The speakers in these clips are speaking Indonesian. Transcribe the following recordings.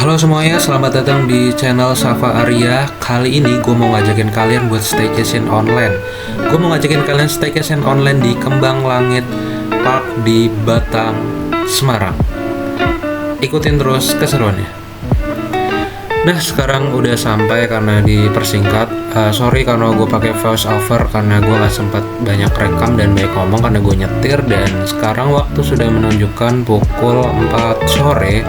Halo semuanya, selamat datang di channel Safa Arya. Kali ini gue mau ngajakin kalian buat staycation online. Gue mau ngajakin kalian staycation online di Kembang Langit Park di Batang, Semarang. Ikutin terus keseruannya. Nah, sekarang udah sampai karena dipersingkat. Sorry karena gue pakai voice over karena gue gak sempat banyak rekam dan banyak ngomong karena gue nyetir. Dan sekarang waktu sudah menunjukkan pukul 4 sore.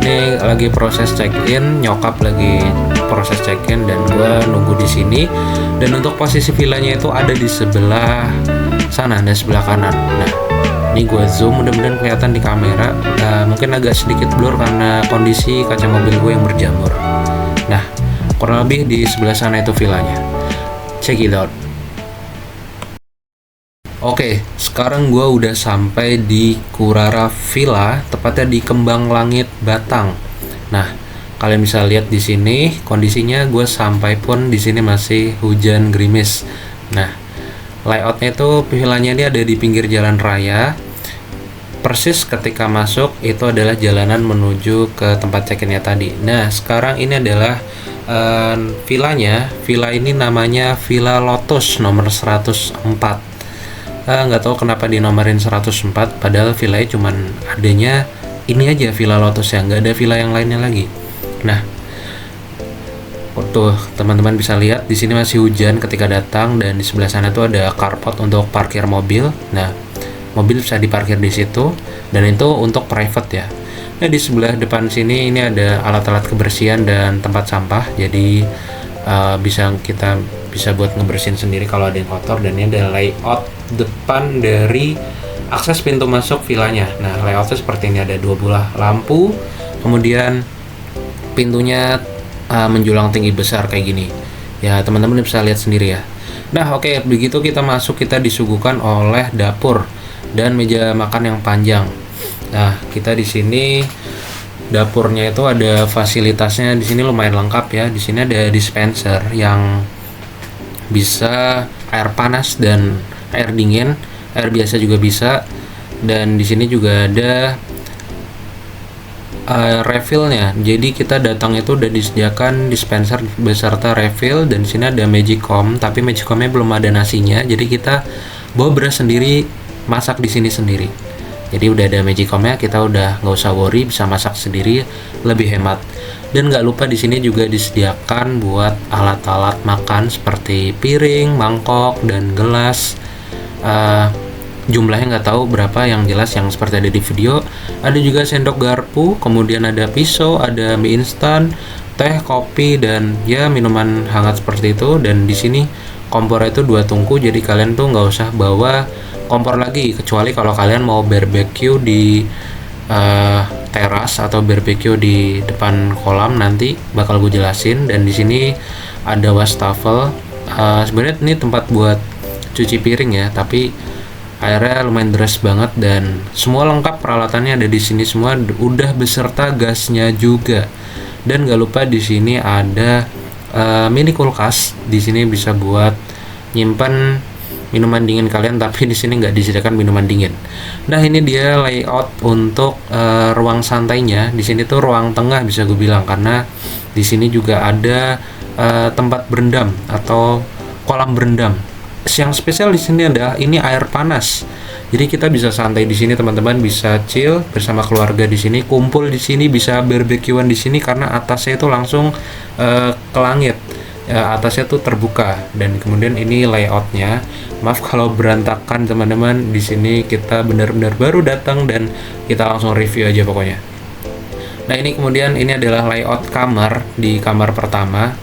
Ini lagi proses check-in, nyokap lagi proses check-in dan gue nunggu di sini. Dan untuk posisi villanya itu ada di sebelah sana dan sebelah kanan. Nah, ini gue zoom, mudah-mudahan kelihatan di kamera. Mungkin agak sedikit blur karena kondisi kaca mobil gue yang berjamur. Nah, kurang lebih di sebelah sana itu villanya. Check it out. Oke, sekarang gue udah sampai di Kurara Villa, tepatnya di Kembang Langit Batang. Nah, kalian bisa lihat di sini kondisinya gue sampai pun di sini masih hujan gerimis. Nah, layoutnya itu villanya ini ada di pinggir jalan raya. Persis ketika masuk itu adalah jalanan menuju ke tempat check-innya tadi. Nah, sekarang ini adalah villanya. Villa ini namanya Villa Lotus nomor 104. Nggak tahu kenapa dinomorin 104, padahal villanya cuman adanya ini aja, Villa Lotus ya, nggak ada villa yang lainnya lagi. Nah, tuh teman-teman bisa lihat di sini masih hujan ketika datang dan di sebelah sana tuh ada carport untuk parkir mobil. Nah, mobil bisa diparkir di situ dan itu untuk private ya. Nah, di sebelah depan sini ini ada alat-alat kebersihan dan tempat sampah. Jadi kita bisa buat ngebersihin sendiri kalau ada yang kotor. Dan ini ada layout depan dari akses pintu masuk villanya. Nah, layoutnya seperti ini, ada dua buah lampu, kemudian pintunya menjulang tinggi besar kayak gini. Ya, teman-teman bisa lihat sendiri ya. Nah, oke, begitu kita masuk kita disuguhkan oleh dapur dan meja makan yang panjang. Nah, kita di sini dapurnya itu ada fasilitasnya di sini lumayan lengkap ya. Di sini ada dispenser yang bisa air panas dan air dingin, air biasa juga bisa. Dan di sini juga ada refillnya. Jadi kita datang itu udah disediakan dispenser beserta refill dan di sini ada magicom, tapi magicomnya belum ada nasinya. Jadi kita bawa beras sendiri, masak di sini sendiri. Jadi udah ada magicomnya, kita udah nggak usah worry, bisa masak sendiri, lebih hemat. Dan nggak lupa di sini juga disediakan buat alat-alat makan seperti piring, mangkok, dan gelas. Jumlahnya nggak tahu berapa, yang jelas yang seperti ada di video. Ada juga sendok garpu, kemudian ada pisau, ada mie instan, teh, kopi, dan ya minuman hangat seperti itu. Dan di sini kompornya itu 2 tungku, jadi kalian tuh nggak usah bawa kompor lagi, kecuali kalau kalian mau barbecue di teras atau barbecue di depan kolam, nanti bakal gue jelasin. Dan di sini ada wastafel. Sebenarnya ini tempat buat cuci piring ya, tapi airnya lumayan deras banget dan semua lengkap peralatannya ada di sini semua, udah beserta gasnya juga. Dan gak lupa di sini ada mini kulkas. Di sini bisa buat nyimpan minuman dingin kalian, tapi di sini nggak disediakan minuman dingin. Nah, ini dia layout untuk ruang santainya. Di sini tuh ruang tengah bisa gue bilang, karena di sini juga ada tempat berendam atau kolam berendam. Yang spesial di sini adalah ini air panas. Jadi kita bisa santai di sini, teman-teman bisa chill bersama keluarga di sini, kumpul di sini, bisa barbekyuan di sini karena atasnya itu langsung ke langit. Atasnya tuh terbuka. Dan kemudian ini layoutnya. Maaf kalau berantakan teman-teman, di sini kita benar-benar baru datang dan kita langsung review aja pokoknya. Nah, ini kemudian ini adalah layout kamar di kamar pertama.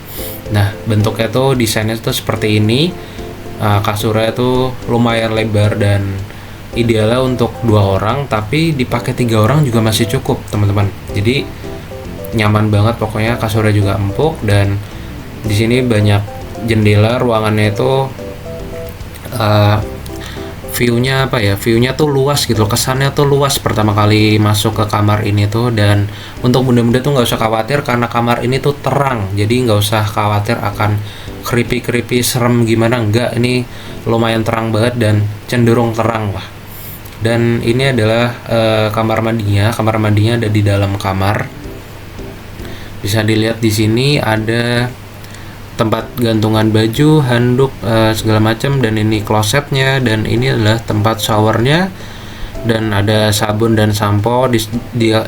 Nah, bentuknya tuh desainnya tuh seperti ini. Kasurnya tuh lumayan lebar dan idealnya untuk 2 orang, tapi dipakai 3 orang juga masih cukup teman-teman. Jadi nyaman banget pokoknya, kasurnya juga empuk. Dan di sini banyak jendela, ruangannya itu view-nya apa ya, view-nya tuh luas gitu, kesannya tuh luas pertama kali masuk ke kamar ini tuh. Dan untuk bunda-bunda tuh nggak usah khawatir karena kamar ini tuh terang, jadi nggak usah khawatir akan creepy serem gimana, enggak, ini lumayan terang banget dan cenderung terang lah. Dan ini adalah kamar mandinya ada di dalam kamar. Bisa dilihat di sini ada tempat gantungan baju, handuk, segala macam, dan ini klosetnya, dan ini adalah tempat showernya, dan ada sabun dan sampo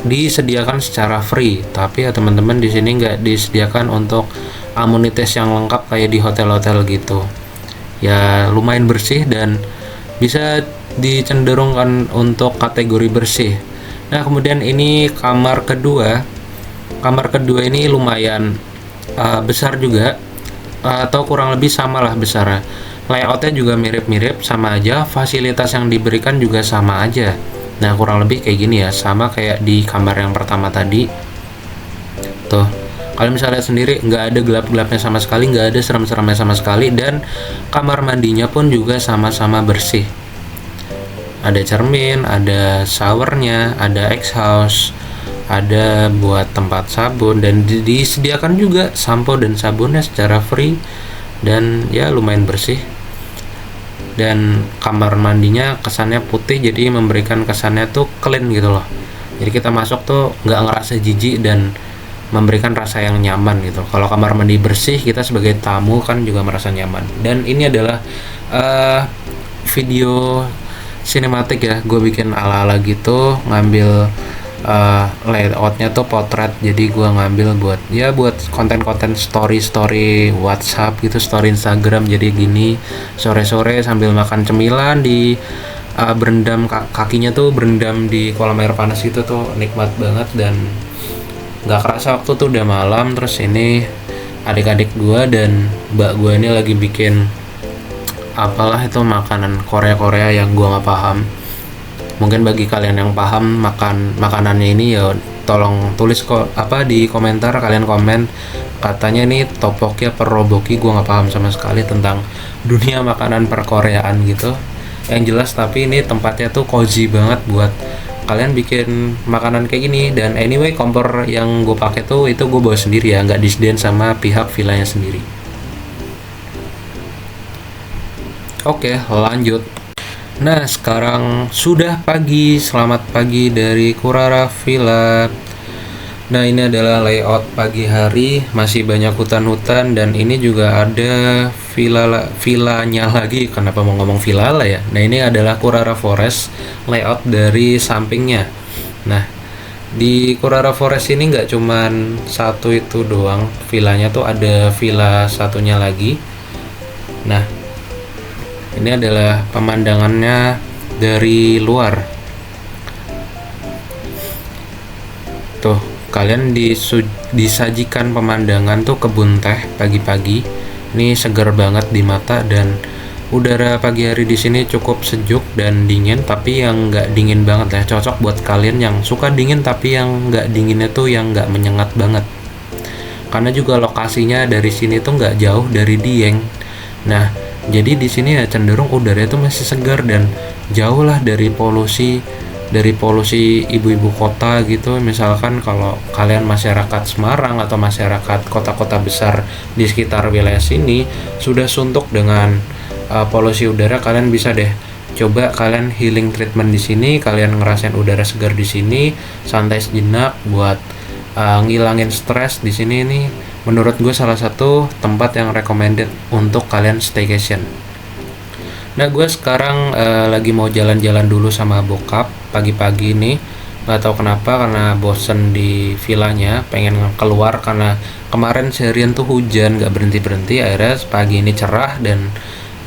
disediakan secara free. Tapi ya teman-teman, di sini nggak disediakan untuk amenities yang lengkap kayak di hotel-hotel gitu. Ya lumayan bersih dan bisa dicenderungkan untuk kategori bersih. Nah kemudian ini kamar kedua. Kamar kedua ini lumayan besar juga, atau kurang lebih samalah besarnya. Layoutnya juga mirip-mirip, sama aja. Fasilitas yang diberikan juga sama aja. Nah kurang lebih kayak gini ya, sama kayak di kamar yang pertama tadi. Tuh, kalian bisa lihat sendiri, nggak ada gelap-gelapnya sama sekali, nggak ada serem-seremnya sama sekali, dan kamar mandinya pun juga sama-sama bersih. Ada cermin, ada showernya, ada exhaust, ada buat tempat sabun, dan disediakan juga sampo dan sabunnya secara free, dan ya lumayan bersih. Dan kamar mandinya kesannya putih, jadi memberikan kesannya tuh clean gitu loh. Jadi kita masuk tuh nggak ngerasa jijik dan memberikan rasa yang nyaman gitu. Kalau kamar mandi bersih, kita sebagai tamu kan juga merasa nyaman. Dan ini adalah video sinematik ya, gue bikin ala-ala gitu, ngambil layoutnya tuh potret, jadi gue ngambil buat konten-konten story WhatsApp gitu, story Instagram. Jadi gini, sore-sore sambil makan cemilan di berendam, kakinya tuh berendam di kolam air panas gitu, tuh nikmat banget. Dan nggak kerasa waktu tuh udah malam. Terus ini adik-adik gue dan mbak gue ini lagi bikin apalah itu makanan Korea yang gue nggak paham. Mungkin bagi kalian yang paham makanannya ini ya tolong tulis di komentar, kalian komen katanya ini tteokbokki apa roboki. Gue nggak paham sama sekali tentang dunia makanan perkoreaan gitu. Yang jelas tapi ini tempatnya tuh cozy banget buat kalian bikin makanan kayak gini. Dan anyway, kompor yang gue pakai tuh itu gue bawa sendiri ya, nggak disediain sama pihak villanya sendiri. Oke, lanjut. Nah, sekarang sudah pagi. Selamat pagi dari Kurara Villa. Nah, ini adalah layout pagi hari. Masih banyak hutan-hutan, dan ini juga ada villanya lagi. Kenapa mau ngomong villa lah ya? Nah, ini adalah Kurara Forest, layout dari sampingnya. Nah, di Kurara Forest ini nggak cuman satu itu doang villanya, tuh ada villa satunya lagi. Nah, ini adalah pemandangannya dari luar. Tuh, kalian disajikan pemandangan tuh kebun teh pagi-pagi. Ini segar banget di mata, dan udara pagi hari di sini cukup sejuk dan dingin, tapi yang nggak dingin banget ya. Cocok buat kalian yang suka dingin, tapi yang nggak dinginnya tuh yang nggak menyengat banget. Karena juga lokasinya dari sini tuh nggak jauh dari Dieng. Nah, jadi di sini ya cenderung udara itu masih segar dan jauh lah dari polusi ibu-ibu kota gitu. Misalkan kalau kalian masyarakat Semarang atau masyarakat kota-kota besar di sekitar wilayah sini sudah suntuk dengan polusi udara, kalian bisa deh coba kalian healing treatment di sini. Kalian ngerasain udara segar di sini, santai sejenak buat ngilangin stres. Di sini nih menurut gue salah satu tempat yang recommended untuk kalian staycation. Nah, gue sekarang lagi mau jalan-jalan dulu sama bokap pagi-pagi nih. Gak tau kenapa, karena bosen di villanya, pengen keluar karena kemarin seharian tuh hujan gak berhenti-berhenti. Akhirnya pagi ini cerah dan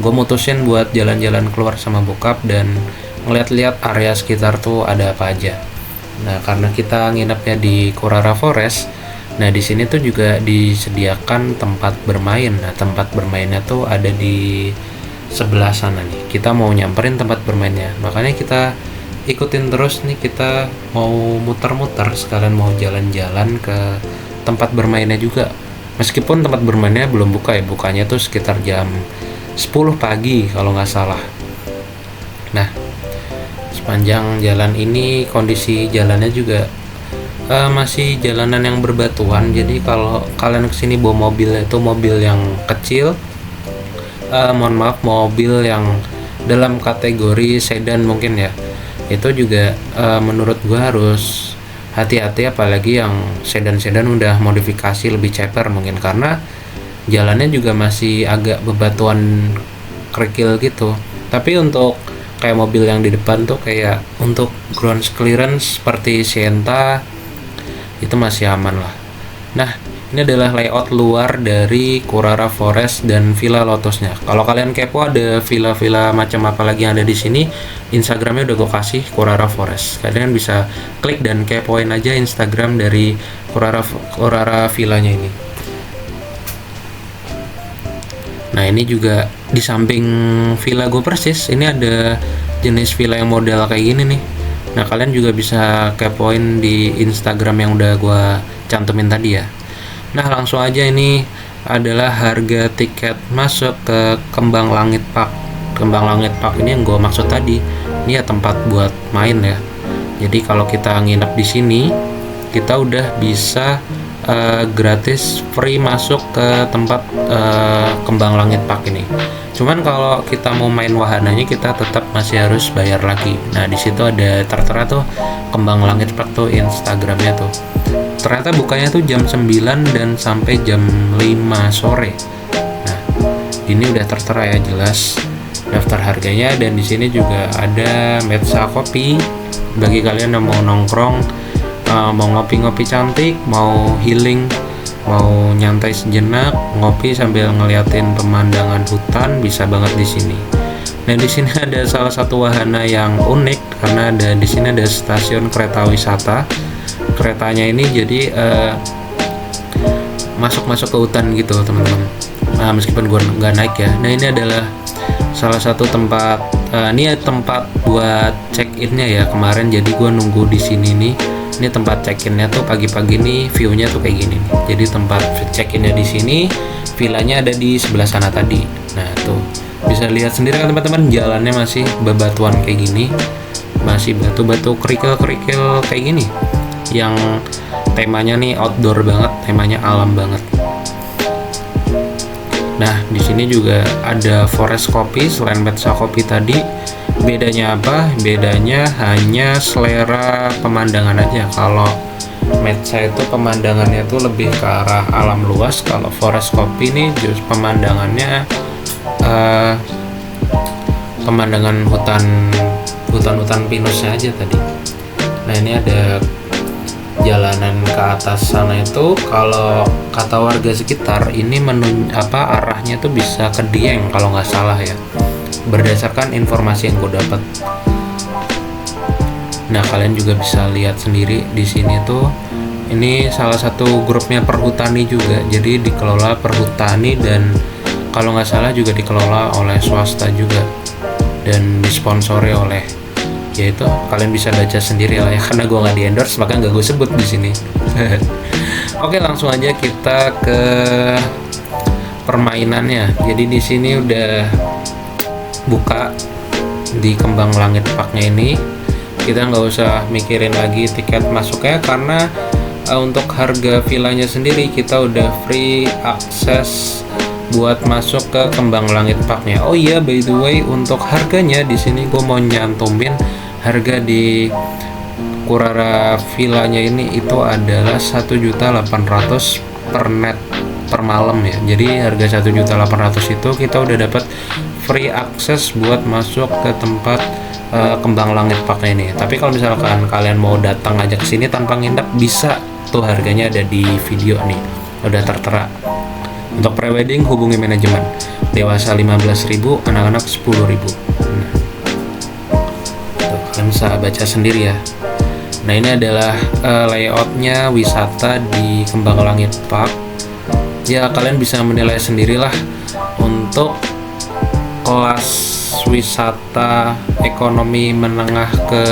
gue mutusin buat jalan-jalan keluar sama bokap dan ngeliat-liat area sekitar tuh ada apa aja. Nah, karena kita nginepnya di Kurara Forest, nah di sini tuh juga disediakan tempat bermain. Nah, tempat bermainnya tuh ada di sebelah sana nih. Kita mau nyamperin tempat bermainnya, makanya kita ikutin terus nih. Kita mau muter-muter sekalian mau jalan-jalan ke tempat bermainnya juga. Meskipun tempat bermainnya belum buka ya, bukanya tuh sekitar jam 10 pagi kalau nggak salah. Nah, sepanjang jalan ini kondisi jalannya juga masih jalanan yang berbatuan. Jadi kalau kalian kesini bawa mobil itu mobil yang kecil, mohon maaf, mobil yang dalam kategori sedan mungkin ya, itu juga menurut gua harus hati-hati apalagi yang sedan-sedan udah modifikasi lebih ceper mungkin, karena jalannya juga masih agak bebatuan kerikil gitu. Tapi untuk kayak mobil yang di depan tuh kayak untuk ground clearance seperti Sienta itu masih aman lah. Nah, ini adalah layout luar dari Curara Forest dan Villa Lotusnya. Kalau kalian kepo ada villa-villa macam apa lagi yang ada di sini, Instagramnya udah gue kasih Curara Forest. Kalian bisa klik dan kepoin aja Instagram dari Curara villanya ini. Nah, ini juga di samping villa gue persis, ini ada jenis villa yang model kayak gini nih. Nah, kalian juga bisa kepoin di Instagram yang udah gue cantumin tadi ya. Nah, langsung aja, ini adalah harga tiket masuk ke Kembang Langit Park. Kembang Langit Park ini yang gue maksud tadi, ini ya tempat buat main ya. Jadi kalau kita nginep di sini, kita udah bisa gratis free masuk ke tempat Kembang Langit Park ini. Cuman kalau kita mau main wahananya, kita tetap masih harus bayar lagi. Nah, di situ ada tertera tuh Kembang Langit Park tuh Instagramnya tuh. Ternyata bukanya tuh jam 9 dan sampai jam 5 sore. Nah, ini udah tertera ya, jelas daftar harganya, dan di sini juga ada Metsa Kopi bagi kalian yang mau nongkrong, mau ngopi-ngopi cantik, mau healing, mau nyantai sejenak, ngopi sambil ngeliatin pemandangan hutan, bisa banget di sini. Nah, di sini ada salah satu wahana yang unik karena di sini ada stasiun kereta wisata. Keretanya ini jadi masuk ke hutan gitu teman-teman. Nah, meskipun gue nggak naik ya. Nah, ini adalah salah satu tempat, ini tempat buat check-innya ya kemarin. Jadi gue nunggu di sini nih. Ini tempat check-innya tuh pagi-pagi nih, view-nya tuh kayak gini nih. Jadi tempat check-innya di sini, villanya ada di sebelah sana tadi. Nah, tuh bisa lihat sendiri kan teman-teman, jalannya masih bebatuan kayak gini, masih batu-batu kerikil-kerikil kayak gini. Yang temanya nih outdoor banget, temanya alam banget. Nah, di sini juga ada Forest Kopi selain Metsa Kopi tadi. Bedanya apa? Bedanya hanya selera pemandangan aja. Kalau Metsa itu pemandangannya tuh lebih ke arah alam luas. Kalau Forest Kopi nih justru pemandangannya pemandangan hutan pinusnya aja tadi. Nah, ini ada jalanan ke atas sana itu, kalau kata warga sekitar ini arahnya tuh bisa ke Dieng kalau nggak salah ya, berdasarkan informasi yang gue dapat. Nah, kalian juga bisa lihat sendiri di sini tuh, ini salah satu grupnya Perhutani juga, jadi dikelola Perhutani dan kalau nggak salah juga dikelola oleh swasta juga dan disponsori oleh, yaitu kalian bisa baca sendiri lah ya, karena gue nggak di endorse maka nggak gue sebut di sini. Oke, langsung aja kita ke permainannya. Jadi di sini udah buka di Kembang Langit Parknya ini, kita nggak usah mikirin lagi tiket masuknya karena untuk harga villanya sendiri kita udah free akses buat masuk ke Kembang Langit Parknya. Oh iya, by the way, untuk harganya di sini gue mau nyantumin harga di Curara villanya ini itu adalah 1.800.000 per net per malam ya. Jadi harga 1.800.000 itu kita udah dapat free akses buat masuk ke tempat Kembang Langit Park ini. Tapi kalau misalkan kalian mau datang aja ke sini tanpa nginep, bisa tuh, harganya ada di video nih, udah tertera. Untuk prewedding hubungi manajemen. Dewasa 15.000, anak-anak 10.000. Nah, tuh, kalian bisa baca sendiri ya. Nah, ini adalah layoutnya wisata di Kembang Langit Park. Ya, kalian bisa menilai sendirilah untuk kelas wisata ekonomi menengah ke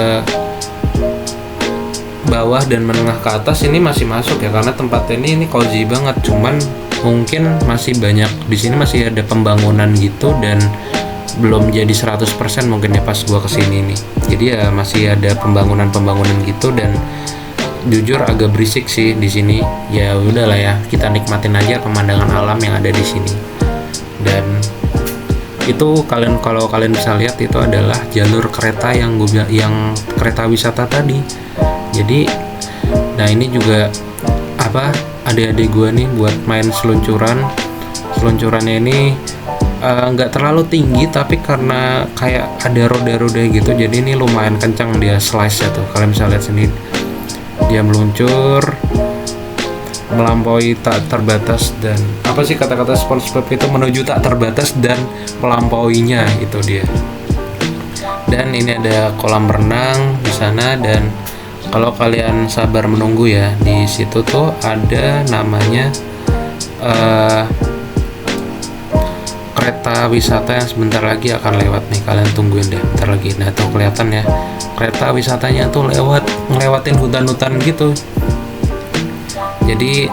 bawah dan menengah ke atas ini masih masuk ya, karena tempat ini cozy banget. Cuman mungkin masih banyak di sini, masih ada pembangunan gitu dan belum jadi 100% mungkin ya pas gua kesini nih. Jadi ya masih ada pembangunan gitu dan jujur agak berisik sih di sini. Ya udahlah ya, kita nikmatin aja pemandangan alam yang ada di sini. Dan itu kalau kalian bisa lihat itu adalah jalur kereta yang kereta wisata tadi. Jadi Nah ini juga adik-adik gue nih buat main seluncurannya ini nggak terlalu tinggi, tapi karena kayak ada roda-roda gitu, jadi ini lumayan kencang dia slice ya tuh. Kalian bisa lihat sini, dia meluncur melampaui tak terbatas, dan apa sih kata-kata SpongeBob itu, menuju tak terbatas dan melampauinya, itu dia. Dan ini ada kolam renang di sana, dan kalau kalian sabar menunggu ya, di situ tuh ada namanya kereta wisata yang sebentar lagi akan lewat nih. Kalian tungguin deh bentar lagi. Nah tuh kelihatan ya, kereta wisatanya tuh ngelewatin hutan-hutan gitu. Jadi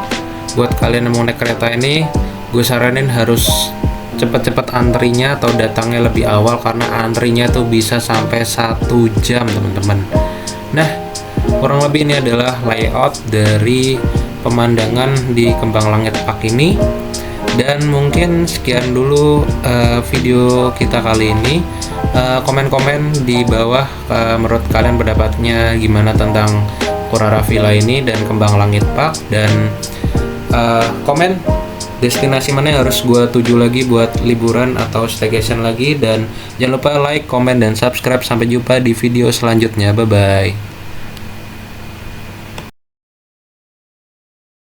buat kalian yang mau naik kereta ini, gue saranin harus cepet-cepet antrinya atau datangnya lebih awal, karena antrinya tuh bisa sampai 1 jam teman-teman. Nah kurang lebih ini adalah layout dari pemandangan di Kembang Langit Park ini. Dan mungkin sekian dulu video kita kali ini. Komen-komen di bawah menurut kalian pendapatnya gimana tentang Kurara Villa ini dan Kembang Langit Park, dan komen destinasi mana yang harus gue tuju lagi buat liburan atau staycation lagi. Dan jangan lupa like, komen, dan subscribe. Sampai jumpa di video selanjutnya. Bye bye.